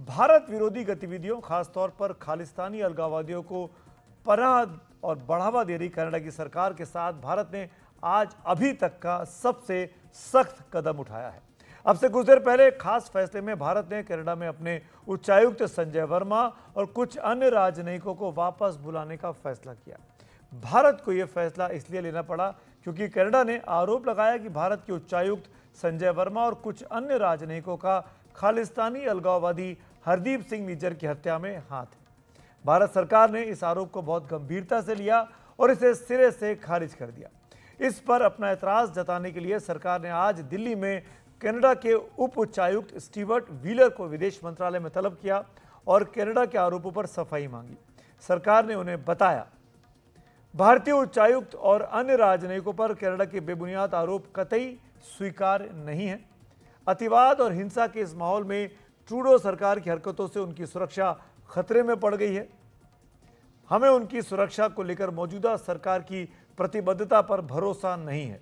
भारत विरोधी गतिविधियों, खासतौर पर खालिस्तानी अलगाववादियों को पनाह और बढ़ावा दे रही कनाडा की सरकार के साथ भारत ने आज अभी तक का सबसे सख्त कदम उठाया है। अब से कुछ देर पहले खास फैसले में भारत ने कनाडा में अपने उच्चायुक्त संजय वर्मा और कुछ अन्य राजनयिकों को वापस बुलाने का फैसला किया। भारत को यह फैसला इसलिए लेना पड़ा क्योंकि कनाडा ने आरोप लगाया कि भारत के उच्चायुक्त संजय वर्मा और कुछ अन्य राजनयिकों का खालिस्तानी अलगाववादी हरदीप सिंह निज्जर की हत्या में हाथ है। भारत सरकार ने इस आरोप को बहुत गंभीरता से लिया और इसे सिरे से खारिज कर दिया। इस पर अपना एतराज जताने के लिए सरकार ने आज दिल्ली में कनाडा के उप उच्चायुक्त स्टीवर्ट व्हीलर को विदेश मंत्रालय में तलब किया और कनाडा के आरोपों पर सफाई मांगी। सरकार ने उन्हें बताया, भारतीय उच्चायुक्त और अन्य राजनयिकों पर कनाडा के बेबुनियाद आरोप कतई स्वीकार्य नहीं है। अतिवाद और हिंसा के इस माहौल में ट्रूडो सरकार की हरकतों से उनकी सुरक्षा खतरे में पड़ गई है। हमें उनकी सुरक्षा को लेकर मौजूदा सरकार की प्रतिबद्धता पर भरोसा नहीं है।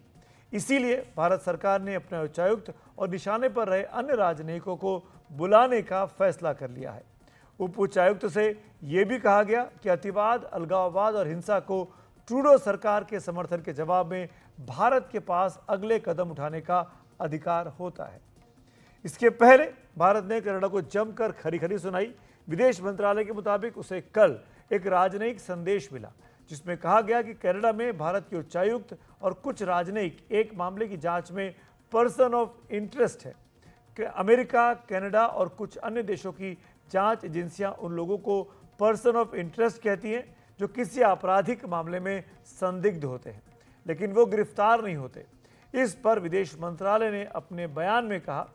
इसीलिए भारत सरकार ने अपने उच्चायुक्त और निशाने पर रहे अन्य राजनयिकों को बुलाने का फैसला कर लिया है। उप उच्चायुक्त से यह भी कहा गया कि अतिवाद, अलगाववाद और हिंसा को ट्रूडो सरकार के समर्थन के जवाब में भारत के पास अगले कदम उठाने का अधिकार होता है। इसके पहले भारत ने कनाडा को जमकर खरी खरी सुनाई। विदेश मंत्रालय के मुताबिक उसे कल एक राजनयिक संदेश मिला जिसमें कहा गया कि कनाडा में भारत के उच्चायुक्त और कुछ राजनयिक एक मामले की जांच में पर्सन ऑफ इंटरेस्ट है कि अमेरिका, कनाडा और कुछ अन्य देशों की जांच एजेंसियां उन लोगों को पर्सन ऑफ इंटरेस्ट कहती हैं जो किसी आपराधिक मामले में संदिग्ध होते हैं, लेकिन वो गिरफ्तार नहीं होते। इस पर विदेश मंत्रालय ने अपने बयान में कहा,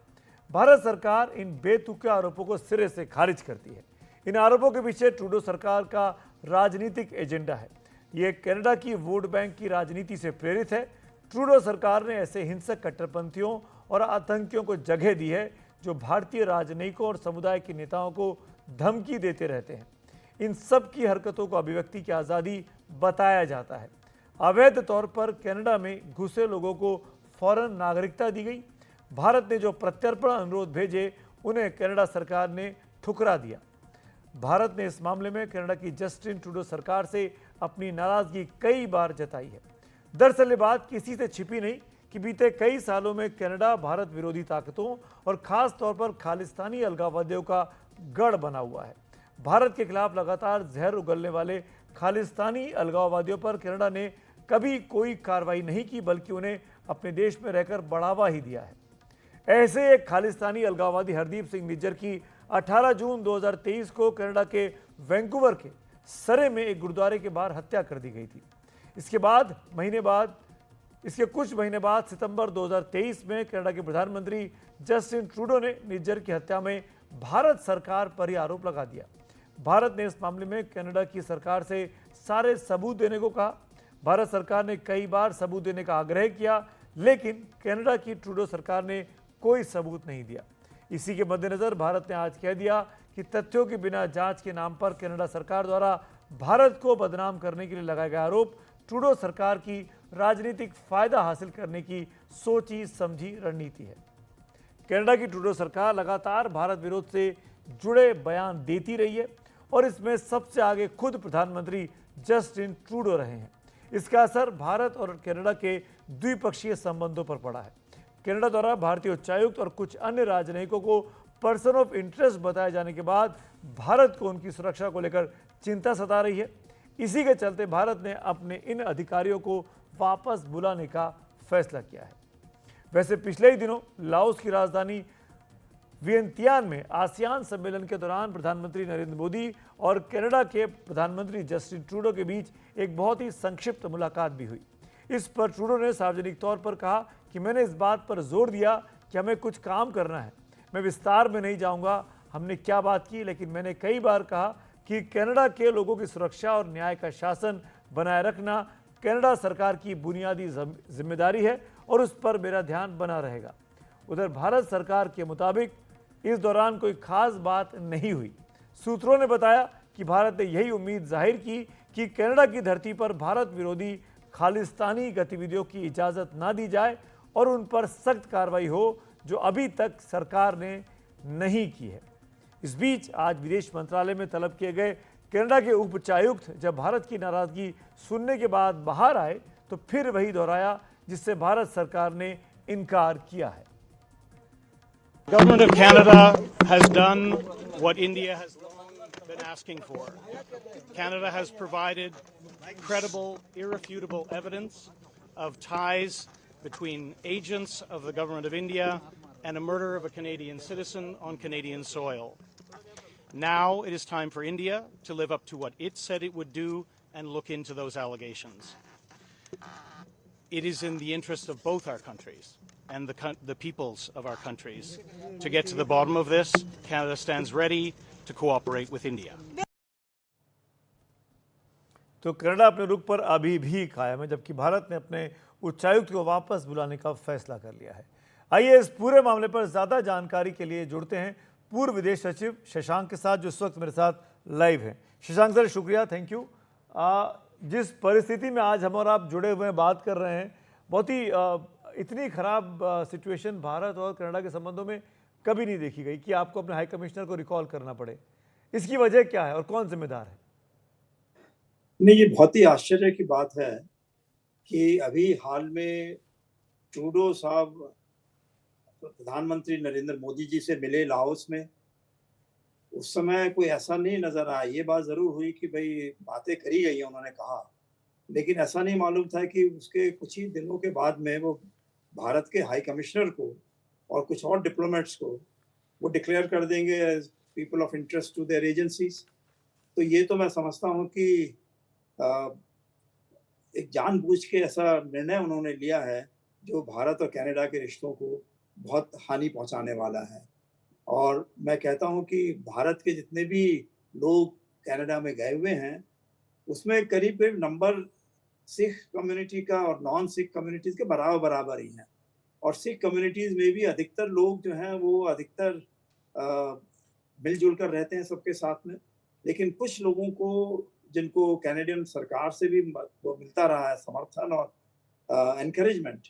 भारत सरकार इन बेतुके आरोपों को सिरे से खारिज करती है। इन आरोपों के पीछे ट्रूडो सरकार का राजनीतिक एजेंडा है। ये कनाडा की वोट बैंक की राजनीति से प्रेरित है। ट्रूडो सरकार ने ऐसे हिंसक कट्टरपंथियों और आतंकियों को जगह दी है जो भारतीय राजनयिकों और समुदाय के नेताओं को धमकी देते रहते हैं। इन सब की हरकतों को अभिव्यक्ति की आज़ादी बताया जाता है। अवैध तौर पर कनाडा में घुसे लोगों को फौरन नागरिकता दी गई। भारत ने जो प्रत्यर्पण अनुरोध भेजे उन्हें कनाडा सरकार ने ठुकरा दिया। भारत ने इस मामले में कनाडा की जस्टिन ट्रूडो सरकार से अपनी नाराजगी कई बार जताई है। दरअसल ये बात किसी से छिपी नहीं कि बीते कई सालों में कनाडा भारत विरोधी ताकतों और खास तौर पर खालिस्तानी अलगाववादियों का गढ़ बना हुआ है। भारत के खिलाफ लगातार जहर उगलने वाले खालिस्तानी अलगाववादियों पर कनाडा ने कभी कोई कार्रवाई नहीं की, बल्कि उन्हें अपने देश में रहकर बढ़ावा ही दिया है। ऐसे एक खालिस्तानी अलगाववादी हरदीप सिंह निज्जर की 18 जून 2023 को कनाडा के वैंकूवर के सरे में एक गुरुद्वारे के बाहर हत्या कर दी गई थी। इसके कुछ महीने बाद सितंबर 2023 में कनाडा के प्रधानमंत्री जस्टिन ट्रूडो ने निज्जर की हत्या में भारत सरकार पर ही आरोप लगा दिया। भारत ने इस मामले में कनाडा की सरकार से सारे सबूत देने को कहा। भारत सरकार ने कई बार सबूत देने का आग्रह किया, लेकिन कनाडा की ट्रूडो सरकार ने कोई सबूत नहीं दिया। इसी के मद्देनजर भारत ने आज कह दिया कि तथ्यों के बिना जांच के नाम पर कनाडा सरकार द्वारा भारत को बदनाम करने के लिए लगाए गए आरोप ट्रूडो सरकार की राजनीतिक फायदा हासिल करने की सोची समझी रणनीति है। कनाडा की ट्रूडो सरकार लगातार भारत विरोध से जुड़े बयान देती रही है और इसमें सबसे आगे खुद प्रधानमंत्री जस्टिन ट्रूडो रहे हैं। इसका असर भारत और कनाडा के द्विपक्षीय संबंधों पर पड़ा है। कनाडा द्वारा भारतीय उच्चायुक्त और कुछ अन्य राजनयिकों को पर्सन ऑफ इंटरेस्ट बताए जाने के बाद भारत को उनकी सुरक्षा को लेकर चिंता सता रही है। इसी के चलते भारत ने अपने इन अधिकारियों को वापस बुलाने का फैसला किया है। वैसे पिछले ही दिनों लाओस की राजधानी वियंतियान में आसियान सम्मेलन के दौरान प्रधानमंत्री नरेंद्र मोदी और कनाडा के प्रधानमंत्री जस्टिन ट्रूडो के बीच एक बहुत ही संक्षिप्त मुलाकात भी हुई। इस पर ट्रूडो ने सार्वजनिक तौर पर कहा कि मैंने इस बात पर जोर दिया कि हमें कुछ काम करना है। मैं विस्तार में नहीं जाऊंगा हमने क्या बात की, लेकिन मैंने कई बार कहा कि कनाडा के लोगों की सुरक्षा और न्याय का शासन बनाए रखना कनाडा सरकार की बुनियादी जिम्मेदारी है और उस पर मेरा ध्यान बना रहेगा। उधर भारत सरकार के मुताबिक इस दौरान कोई खास बात नहीं हुई। सूत्रों ने बताया कि भारत ने यही उम्मीद जाहिर की कि कनाडा की धरती पर भारत विरोधी खालिस्तानी गतिविधियों की इजाज़त ना दी जाए और उन पर सख्त कार्रवाई हो, जो अभी तक सरकार ने नहीं की है। इस बीच आज विदेश मंत्रालय में तलब किए गए कनाडा के उच्चायुक्त जब भारत की नाराजगी सुनने के बाद बाहर आए तो फिर वही दोहराया जिससे भारत सरकार ने इनकार किया है। The government of Canada has done what India has long been asking for. Canada has provided credible, irrefutable evidence of ties between agents of the government of India and a murder of a Canadian citizen on Canadian soil. Now it is time for India to live up to what it said it would do and look into those allegations. It is in the interest of both our countries and the peoples of our countries to get to the bottom of this. Canada stands ready to cooperate with India. तो Canada अपने रुख पर अभी भी कायम है, जबकि भारत ने अपने उच्चायुक्त को वापस बुलाने का फैसला कर लिया है। आइए इस पूरे मामले पर ज़्यादा जानकारी के लिए जुड़ते हैं पूर्व विदेश सचिव शशांक के साथ, जो इस वक्त मेरे साथ लाइव हैं। शशांक सर, शुक्रिया, थैंक यू। जिस परिस्थिति में आज हम और आप जुड़े हुए हैं, बात कर रहे हैं, बहुत ही इतनी खराब सिचुएशन भारत और कनाडा के संबंधों में कभी नहीं देखी गई कि आपको अपने हाई कमिश्नर को रिकॉल करना पड़े। इसकी वजह क्या है और कौन जिम्मेदार है? नहीं, ये बहुत ही आश्चर्य की बात है कि अभी हाल में ट्रूडो साहब प्रधानमंत्री नरेंद्र मोदी जी से मिले लाओस में। उस समय कोई ऐसा नहीं नजर आया। ये बात जरूर हुई कि भाई बातें करी गई, उन्होंने कहा, लेकिन ऐसा नहीं मालूम था कि उसके कुछ ही दिनों के बाद में वो भारत के हाई कमिश्नर को और कुछ और डिप्लोमेट्स को वो डिक्लेयर कर देंगे as people of interest to their agencies. तो ये तो मैं समझता हूँ कि एक जानबूझ के ऐसा निर्णय उन्होंने लिया है जो भारत और कनाडा के रिश्तों को बहुत हानि पहुंचाने वाला है। और मैं कहता हूं कि भारत के जितने भी लोग कनाडा में गए हुए हैं उसमें करीब करीब नंबर सिख कम्युनिटी का और नॉन सिख कम्युनिटीज के बराबर ही हैं। और सिख कम्युनिटीज में भी अधिकतर लोग जो हैं वो अधिकतर मिलजुल कर रहते हैं सबके साथ में, लेकिन कुछ लोगों को जिनको कैनेडियन सरकार से भी वो मिलता रहा है समर्थन और एनकरेजमेंट,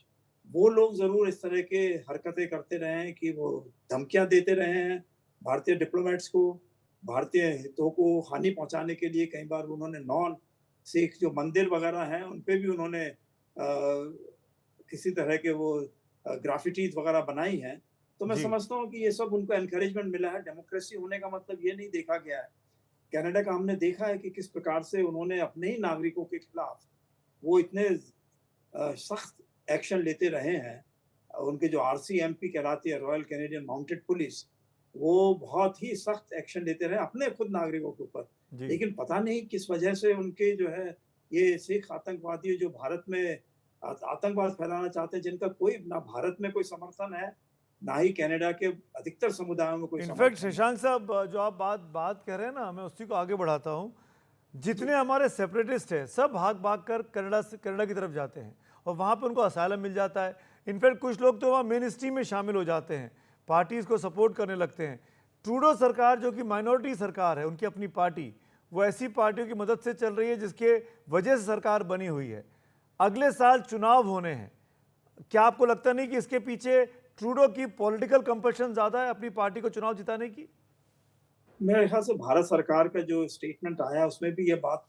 वो लोग जरूर इस तरह के हरकतें करते रहे हैं कि वो धमकियां देते रहे हैं भारतीय डिप्लोमेट्स को, भारतीय हितों को हानि पहुंचाने के लिए। कई बार उन्होंने नॉन सिख जो मंदिर वगैरह हैं उन पे भी उन्होंने किसी तरह के वो ग्राफिटीज वगैरह बनाई हैं। तो मैं समझता हूँ कि ये सब उनको एनकरेजमेंट मिला है। डेमोक्रेसी होने का मतलब ये नहीं देखा गया है। कनाडा का हमने देखा है कि किस प्रकार से उन्होंने अपने ही नागरिकों के खिलाफ वो इतने सख्त एक्शन लेते रहे हैं। उनके जो RCMP कहलाती है, रॉयल कैनेडियन माउंटेड पुलिस, वो बहुत ही सख्त एक्शन लेते रहे अपने खुद नागरिकों के ऊपर। लेकिन पता नहीं किस वजह से उनके जो है ये सिख आतंकवादी जो भारत में आतंकवाद फैलाना चाहते हैं, जिनका कोई ना भारत में कोई समर्थन है ना ही कनाडा के अधिकतर समुदायों में कोई। इनफैक्ट शशांक साहब, जो आप बात कह रहे हैं ना, मैं उसी को आगे बढ़ाता हूँ। जितने हमारे सेपरेटिस्ट हैं सब भाग कर कनाडा की तरफ जाते हैं और वहाँ पे उनको असाइलम मिल जाता है। इनफैक्ट कुछ लोग तो वहाँ मेन स्ट्रीम में शामिल हो जाते हैं, पार्टीज़ को सपोर्ट करने लगते हैं। ट्रूडो सरकार जो कि माइनॉरिटी सरकार है, उनकी अपनी पार्टी, वो ऐसी पार्टियों की मदद से चल रही है जिसके वजह से सरकार बनी हुई है। अगले साल चुनाव होने हैं, क्या आपको लगता नहीं कि इसके पीछे ट्रूडो की पॉलिटिकल कंपल्शन ज़्यादा है अपनी पार्टी को चुनाव जिताने की? मेरे ख्याल से भारत सरकार का जो स्टेटमेंट आया उसमें भी ये बात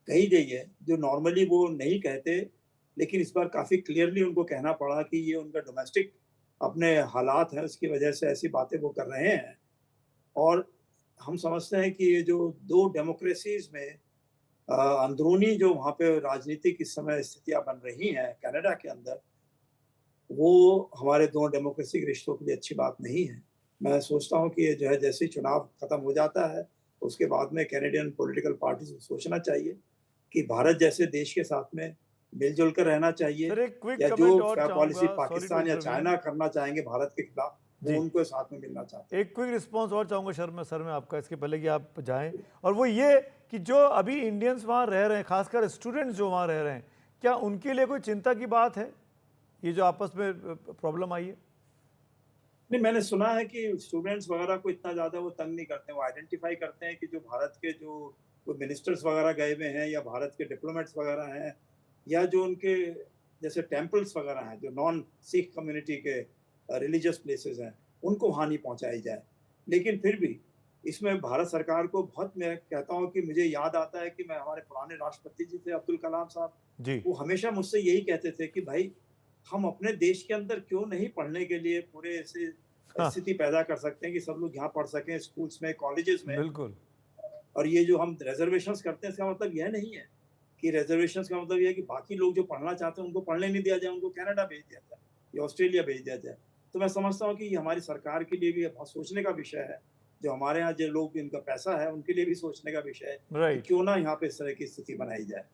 कही गई है जो नॉर्मली वो नहीं कहते, लेकिन इस बार काफ़ी क्लियरली उनको कहना पड़ा कि ये उनका डोमेस्टिक अपने हालात हैं, उसकी वजह से ऐसी बातें वो कर रहे हैं। और हम समझते हैं कि ये जो दो डेमोक्रेसीज में अंदरूनी जो वहाँ पे राजनीतिक इस समय स्थितियाँ बन रही हैं कनाडा के अंदर, वो हमारे दोनों डेमोक्रेसी के रिश्तों के लिए अच्छी बात नहीं है। मैं सोचता हूँ कि ये जो है जैसे ही चुनाव खत्म हो जाता है उसके बाद में कैनेडियन पॉलिटिकल पार्टीज को सोचना चाहिए कि भारत जैसे देश के साथ में मिलजुल कर रहना चाहिए, या जो पॉलिसी पाकिस्तान या चाइना करना चाहेंगे भारत के खिलाफ वो उनको साथ में मिलना चाहते हैं। एक क्विक रिस्पांस और चाहूँगा सर मैं आपका, इसके पहले कि आप जाएं, और वो ये कि जो अभी इंडियंस वहाँ रह रहे हैं, खासकर स्टूडेंट्स जो वहाँ रह रहे हैं, क्या उनके लिए कोई चिंता की बात है ये जो आपस में प्रॉब्लम आई है? नहीं, मैंने सुना है कि स्टूडेंट्स वगैरह को इतना ज़्यादा वो तंग नहीं करते हैं। वो आइडेंटिफाई करते हैं कि जो भारत के जो मिनिस्टर्स वगैरह गए हुए हैं या भारत के डिप्लोमेट्स वगैरह हैं या जो उनके जैसे टेम्पल्स वगैरह हैं जो नॉन सिख कम्युनिटी के रिलीजियस प्लेसेस हैं, उनको हानि पहुंचाई जाए। लेकिन फिर भी इसमें भारत सरकार को बहुत, मैं कहता हूँ कि मुझे याद आता है कि मैं हमारे पुराने राष्ट्रपति जी थे अब्दुल कलाम साहब, जी। वो हमेशा मुझसे यही कहते थे कि भाई हम अपने देश के अंदर क्यों नहीं पढ़ने के लिए पूरे ऐसे हाँ, स्थिति पैदा कर सकते हैं कि सब लोग यहाँ पढ़ सकें स्कूल्स में, कॉलेजेस में। बिल्कुल। और ये जो हम रिजर्वेशंस करते हैं इसका मतलब यह नहीं है कि रिजर्वेशंस का मतलब ये है कि बाकी लोग जो पढ़ना चाहते हैं उनको पढ़ने नहीं दिया जाए, उनको कनाडा भेज दिया जाए या ऑस्ट्रेलिया भेज दिया जाए। तो मैं समझता हूँ कि ये हमारी सरकार के लिए भी बहुत सोचने का विषय है। जो हमारे यहाँ जो लोग, इनका पैसा है, उनके लिए भी सोचने का विषय है कि राइट। क्यों ना यहाँ पे इस तरह की स्थिति बनाई जाए।